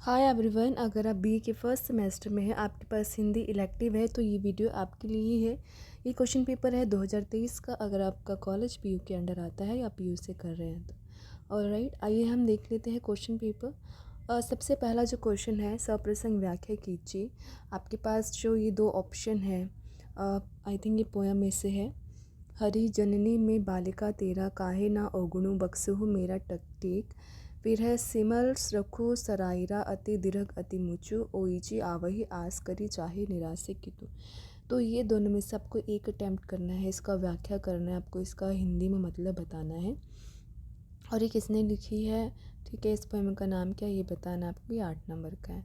Hi everyone, अगर आप BA के फर्स्ट सेमेस्टर में हैं, आपके पास हिंदी इलेक्टिव है तो ये वीडियो आपके लिए ही है। ये क्वेश्चन पेपर है 2023 का। अगर आपका कॉलेज पीयू के अंडर आता है या पीयू से कर रहे हैं तो ऑलराइट, आइए हम देख लेते हैं क्वेश्चन पेपर। सबसे पहला जो क्वेश्चन है, सप्रसंग व्याख्या कीजिए। आपके पास जो ये दो ऑप्शन है, आई थिंक ये पोयम में से है। हरि जननी में बालिका तेरा, काहे ना अवगुणु बक्सहु मेरा टकटेक। फिर है सिमल रखो सराइरा, अति दीर्घ अति मुचु, ओईजी आवही आस करी चाहे निरासे कितु। तो ये दोनों में से आपको एक अटैम्प्ट करना है, इसका व्याख्या करना है, आपको इसका हिंदी में मतलब बताना है। और ये किसने लिखी है, ठीक है, इस पोएम का नाम क्या है ये बताना है आपको। ये 8 नंबर का है।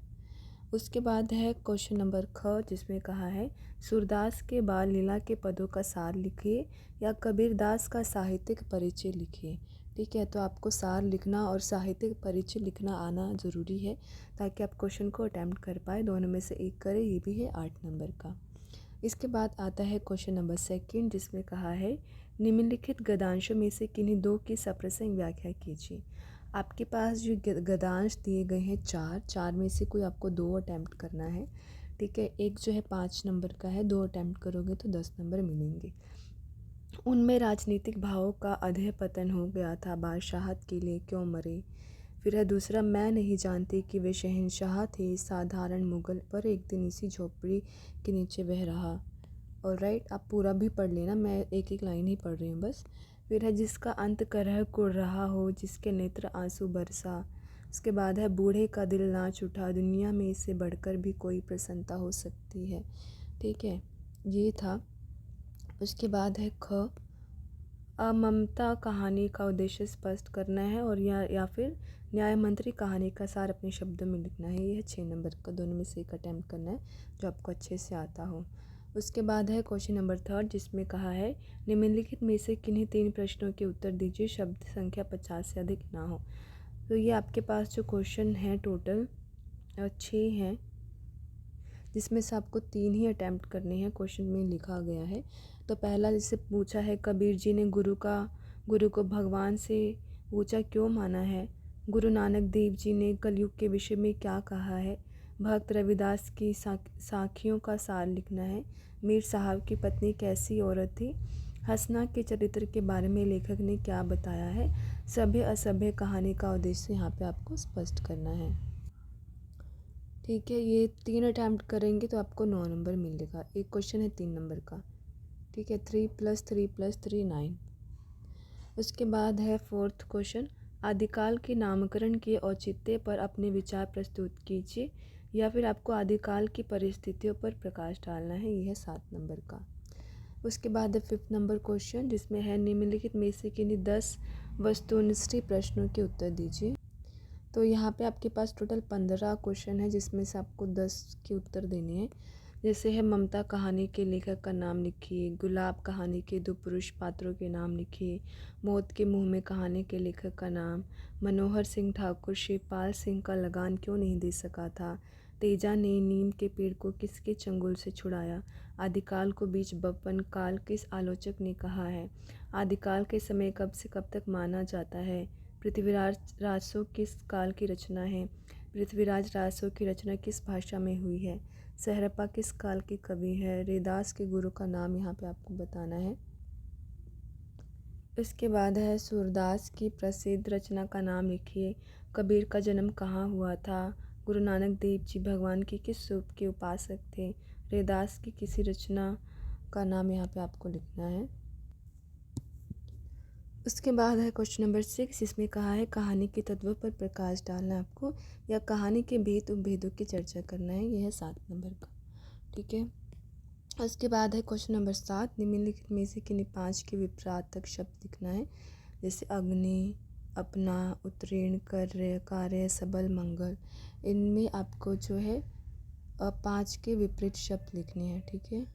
उसके बाद है क्वेश्चन नंबर ख, जिसमें कहा है सूरदास के बाल लीला के पदों का सार लिखिए या कबीरदास का साहित्यिक परिचय लिखिए। ठीक है, तो आपको सार लिखना और साहित्यिक परिचय लिखना आना ज़रूरी है ताकि आप क्वेश्चन को अटैम्प्ट कर पाए। दोनों में से एक करें, ये भी है 8 नंबर का। इसके बाद आता है क्वेश्चन नंबर सेकंड, जिसमें कहा है निम्नलिखित गद्यांशों में से किन्हीं दो की सप्रसंग व्याख्या कीजिए। आपके पास जो गद्यांश दिए गए हैं चार में से कोई आपको दो अटैम्प्ट करना है। ठीक है, एक जो है 5 नंबर का है, दो अटैम्प्ट करोगे तो 10 नंबर मिलेंगे। उनमें राजनीतिक भावों का अधः पतन हो गया था, बादशाहत के लिए क्यों मरे। फिर है दूसरा, मैं नहीं जानती कि वे शहंशाह थे, साधारण मुगल पर एक दिन इसी झोपड़ी के नीचे बह रहा। और राइट, आप पूरा भी पढ़ लेना, मैं एक एक लाइन ही पढ़ रही हूँ बस। फिर है जिसका अंत करह कुढ़ रहा हो, जिसके नेत्र आंसू बरसा। उसके बाद है बूढ़े का दिल नाच उठा, दुनिया में इससे बढ़कर भी कोई प्रसन्नता हो सकती है। ठीक है, ये था। उसके बाद है ख, अममता कहानी का उद्देश्य स्पष्ट करना है और या फिर न्याय मंत्री कहानी का सार अपने शब्दों में लिखना है। ये है 6 नंबर का, दोनों में से एक अटैम्प्ट करना है जो आपको अच्छे से आता हो। उसके बाद है क्वेश्चन नंबर थर्ड, जिसमें कहा है निम्नलिखित में से किन्हीं 3 प्रश्नों के उत्तर दीजिए, शब्द संख्या 50 से अधिक ना हो। तो ये आपके पास जो क्वेश्चन है टोटल 6 हैं, जिसमें से आपको 3 ही अटैम्प्ट करने हैं, क्वेश्चन में लिखा गया है। तो पहला जिससे पूछा है, कबीर जी ने गुरु को भगवान से ऊंचा क्यों माना है। गुरु नानक देव जी ने कलयुग के विषय में क्या कहा है। भक्त रविदास की साखियों का सार लिखना है। मीर साहब की पत्नी कैसी औरत थी। हसना के चरित्र के बारे में लेखक ने क्या बताया है। सभ्य असभ्य कहानी का उद्देश्य यहाँ पे आपको स्पष्ट करना है। ठीक है, ये 3 अटैम्प्ट करेंगे तो आपको 9 नंबर मिलेगा। एक क्वेश्चन है 3 नंबर का। ठीक है, 3 + 3 + 3 9। उसके बाद है फोर्थ क्वेश्चन, आदिकाल के नामकरण के औचित्य पर अपने विचार प्रस्तुत कीजिए या फिर आपको आदिकाल की परिस्थितियों पर प्रकाश डालना है। यह है 7 नंबर का। उसके बाद है 5th नंबर क्वेश्चन, जिसमें है निम्नलिखित में से किन्हीं 10 वस्तुनिष्ठ प्रश्नों के उत्तर दीजिए। तो यहाँ पे आपके पास टोटल 15 क्वेश्चन है, जिसमें से आपको 10 के उत्तर देने हैं। जैसे है ममता कहानी के लेखक का नाम लिखिए, गुलाब कहानी के 2 पुरुष पात्रों के नाम लिखिए, मौत के मुंह में कहानी के लेखक का नाम, मनोहर सिंह ठाकुर शिवपाल सिंह का लगान क्यों नहीं दे सका था, तेजा ने नीम के पेड़ को किसके चंगुल से छुड़ाया, आदिकाल को बीच बपन काल किस आलोचक ने कहा है, आदिकाल के समय कब से कब तक माना जाता है, पृथ्वीराज राजसो किस काल की रचना है, पृथ्वीराज राजसो की रचना किस भाषा में हुई है, सहरपा किस काल के कवि है, रैदास के गुरु का नाम यहाँ पे आपको बताना है। इसके बाद है सूरदास की प्रसिद्ध रचना का नाम लिखिए, कबीर का जन्म कहाँ हुआ था, गुरु नानक देव जी भगवान की किस रूप के उपासक थे, रैदास की किसी रचना का नाम यहाँ पे आपको लिखना है। उसके बाद है क्वेश्चन नंबर 6, जिसमें कहा है कहानी के तत्वों पर प्रकाश डालना है आपको या कहानी के भेद उपभेदों की चर्चा करना है। यह है 7 नंबर का। ठीक है, उसके बाद है क्वेश्चन नंबर 7, निम्नलिखित में से किन्हीं 5 के विपरीतक शब्द लिखना है। जैसे अग्नि, अपना, उत्तीर्ण, कार्य, कार्य, सबल, मंगल। इनमें आपको जो है 5 के विपरीत शब्द लिखने हैं। ठीक है,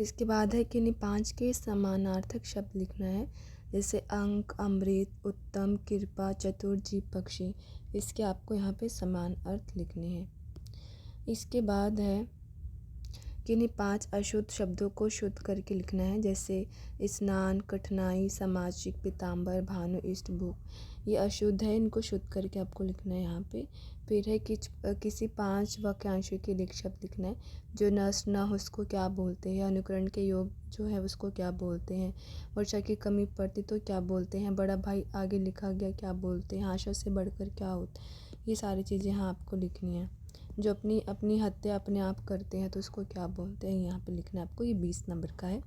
इसके बाद है कि इन्हीं 5 के समानार्थक शब्द लिखना है। जैसे अंक, अमृत, उत्तम, कृपा, चतुर, जीव, पक्षी। इसके आपको यहाँ पे समान अर्थ लिखने हैं। इसके बाद है कि इन्हीं 5 अशुद्ध शब्दों को शुद्ध करके लिखना है। जैसे स्नान, कठिनाई, सामाजिक, पीताम्बर, भानु, इष्ट, भूख। ये अशुद्ध है, इनको शुद्ध करके आपको लिखना है यहाँ पे। फिर है कि किसी 5 वाक्यांशों के लिए एक शब्द लिखना है। जो नष्ट ना हो उसको क्या बोलते हैं, अनुकरण के योग जो है उसको क्या बोलते हैं, वर्षा की कमी पड़ती तो क्या बोलते हैं, बड़ा भाई आगे लिखा गया क्या बोलते हैं, आशा से बढ़कर क्या होता है। ये सारी चीज़ें यहाँ आपको लिखनी है। जो अपनी अपनी हत्या अपने आप करते हैं तो उसको क्या बोलते हैं, यहाँ पे लिखना है आपको। ये 20 नंबर का है।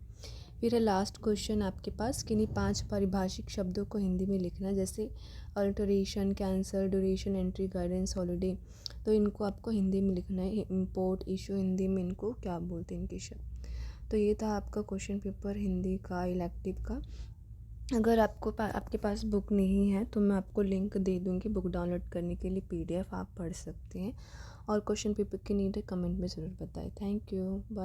फिर है लास्ट क्वेश्चन आपके पास, किन्हीं 5 पारिभाषिक शब्दों को हिंदी में लिखना है, जैसे alteration, cancel, duration, entry, guidance, holiday. तो इनको आपको हिंदी में लिखना है। इम्पोर्ट, इशू, हिंदी में इनको क्या बोलते हैं इनके शब्द। तो ये था आपका क्वेश्चन पेपर हिंदी का इलेक्टिव का। अगर आपके पास बुक नहीं है तो मैं आपको लिंक दे दूँगी बुक डाउनलोड करने के लिए, PDF आप पढ़ सकते हैं। और क्वेश्चन पेपर की नीड है कमेंट में ज़रूर बताएं। Thank you, bye.